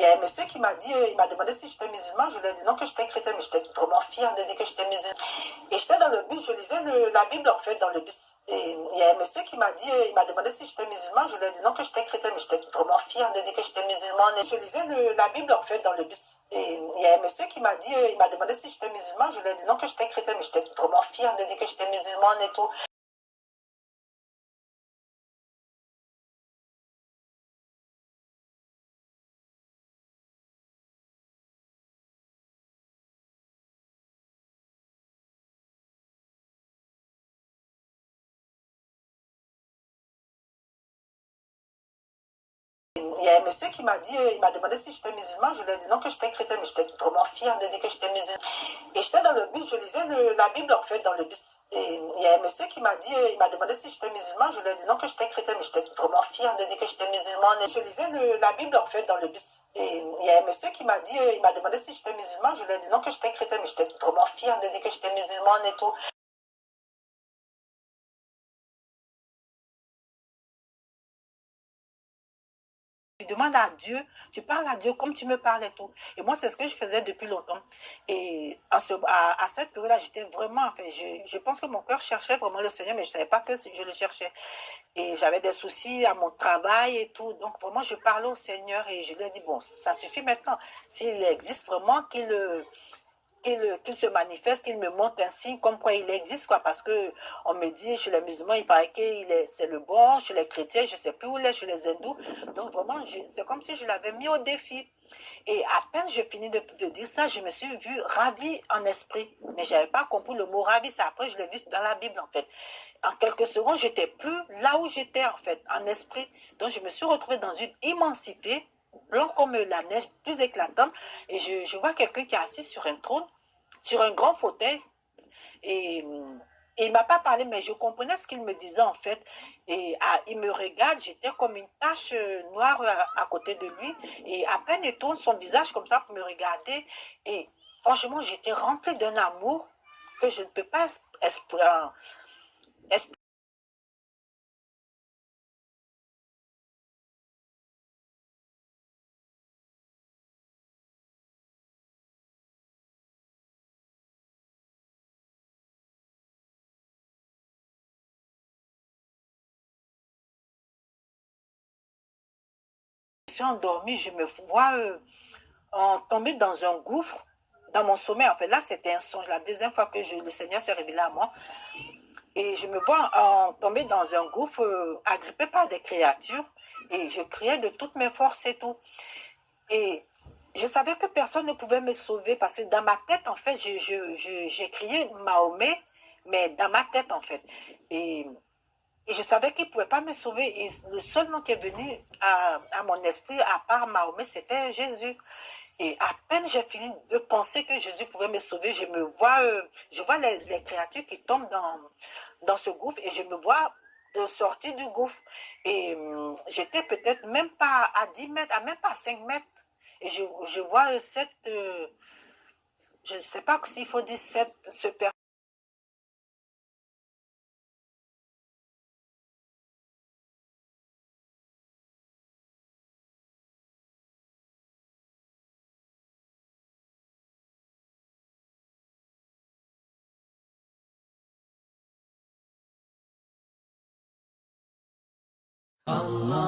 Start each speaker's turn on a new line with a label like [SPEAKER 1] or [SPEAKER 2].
[SPEAKER 1] y a un monsieur qui m'a dit, il m'a demandé si j'étais musulman. Je lui ai dit non, que j'étais chrétienne, mais j'étais vraiment fière de dire que j'étais musulmane. Et j'étais dans le bus, je lisais la Bible en fait dans le bus. Et il y a un monsieur qui m'a dit, il m'a demandé si j'étais musulman. Je lui ai dit non, que j'étais chrétienne, mais j'étais vraiment fière de dire que j'étais musulmane. Et je lisais la Bible en fait dans le bus. Et il y a un monsieur qui m'a dit, il m'a demandé si j'étais musulman. Je lui ai dit non, que j'étais chrétienne, mais j'étais vraiment fière de dire que j'étais musulmane et tout. Il y a un monsieur qui m'a dit, il m'a demandé si j'étais musulman. Je lui ai dit non, que j'étais chrétienne, mais j'étais vraiment fière de dire que j'étais musulmane. Et j'étais dans le bus, je lisais la Bible en fait dans le bus. Et il y a un monsieur qui m'a dit, il m'a demandé si j'étais musulman. Je lui ai dit non, que j'étais chrétienne, mais j'étais vraiment fière de dire que j'étais musulmane. Et je lisais la Bible en fait dans le bus. Et il y a un monsieur qui m'a dit, il m'a demandé si j'étais musulman. Je lui ai dit non, que j'étais chrétienne, mais j'étais vraiment fière de dire que j'étais musulmane et tout. Tu demandes à Dieu, tu parles à Dieu comme tu me parles et tout. Et moi, c'est ce que je faisais depuis longtemps. Et à cette période-là, j'étais vraiment, enfin, je pense que mon cœur cherchait vraiment le Seigneur, mais je ne savais pas que je le cherchais. Et j'avais des soucis à mon travail et tout. Donc, vraiment, je parlais au Seigneur et je lui ai dit, bon, ça suffit maintenant. S'il existe vraiment, qu'il se manifeste, qu'il me montre un signe comme quoi il existe, quoi, parce que on me dit chez les musulmans, il paraît que c'est le bon, chez les chrétiens, je sais plus où il est, chez les hindous. Donc vraiment, c'est comme si je l'avais mis au défi. Et à peine je finis de dire ça, je me suis vue ravie en esprit. Mais je n'avais pas compris le mot ravi, c'est après je l'ai vu dans la Bible en fait. En quelques secondes, j'étais plus là où j'étais en fait, en esprit. Donc je me suis retrouvée dans une immensité, blanc comme la neige, plus éclatante. Et je vois quelqu'un qui est assis sur un trône, sur un grand fauteuil. Et il ne m'a pas parlé, mais je comprenais ce qu'il me disait en fait. Et il me regarde, j'étais comme une tache noire à côté de lui. Et à peine il tourne son visage comme ça pour me regarder. Et franchement, j'étais remplie d'un amour que je ne peux pas exprimer. Je suis endormie, je me vois tomber dans un gouffre, dans mon sommeil. En fait, là, c'était un songe. La deuxième fois que le Seigneur s'est révélé à moi. Et je me vois tomber dans un gouffre, agrippé par des créatures. Et je criais de toutes mes forces et tout. Et je savais que personne ne pouvait me sauver parce que dans ma tête, en fait, j'ai crié Mahomet, mais dans ma tête, en fait. Et, et je savais qu'il ne pouvait pas me sauver. Et le seul nom qui est venu à mon esprit, à part Mahomet, c'était Jésus. Et à peine j'ai fini de penser que Jésus pouvait me sauver, je vois les créatures qui tombent dans ce gouffre et je me vois sortir du gouffre. Et j'étais peut-être même pas à 10 mètres, à même pas à 5 mètres. Et je vois je ne sais pas s'il faut dire ce
[SPEAKER 2] Allah